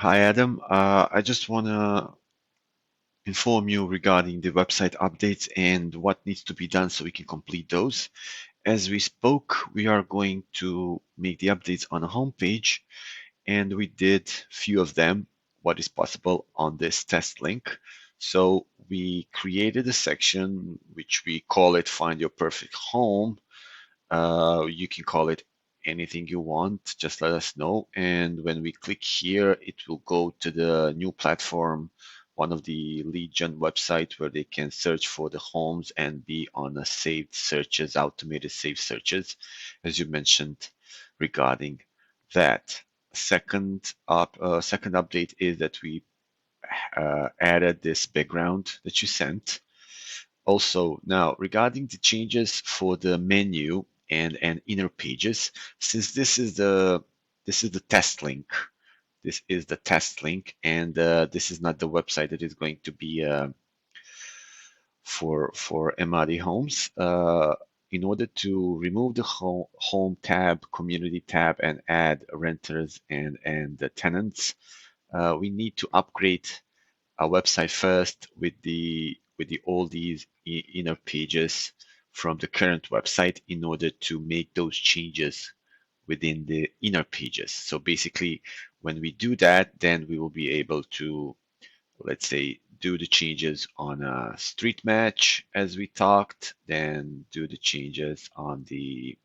Hi, Adam. I just want to inform you regarding the website updates and what needs to be done so we can complete those. As we spoke, we are going to make the updates on a homepage, and we did few of them, what is possible on this test link. So we created a section which we call it Find Your Perfect Home. You can call it anything you want, just let us know. And when we click here, it will go to the new platform, one of the lead gen website where they can search for the homes and be on a saved searches, automated saved searches, as you mentioned regarding that. Second update is that we added this background that you sent. Also, now regarding the changes for the menu and inner pages, since this is the test link, this is the test link, and this is not the website that is going to be for Emadi Homes. In order to remove the home tab, community tab, and add renters and the tenants, we need to upgrade our website first with the all these inner pages from the current website in order to make those changes within the inner pages. So basically, when we do that, then we will be able to, let's say, do the changes on a street match as we talked, then do the changes on the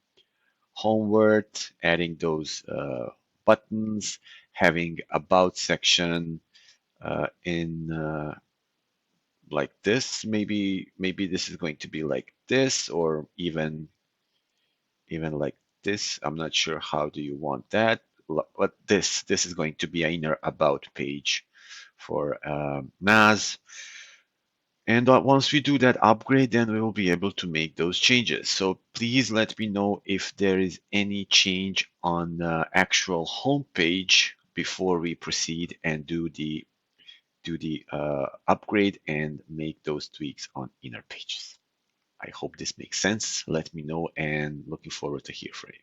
homeward, adding those buttons, having about section in like this. Maybe this is going to be like this, or even like this. I'm not sure how do you want that. But this is going to be an inner about page for NAS. And once we do that upgrade, then we will be able to make those changes. So please let me know if there is any change on the actual homepage before we proceed and do the upgrade and make those tweaks on inner pages. I hope this makes sense. Let me know and looking forward to hear from you.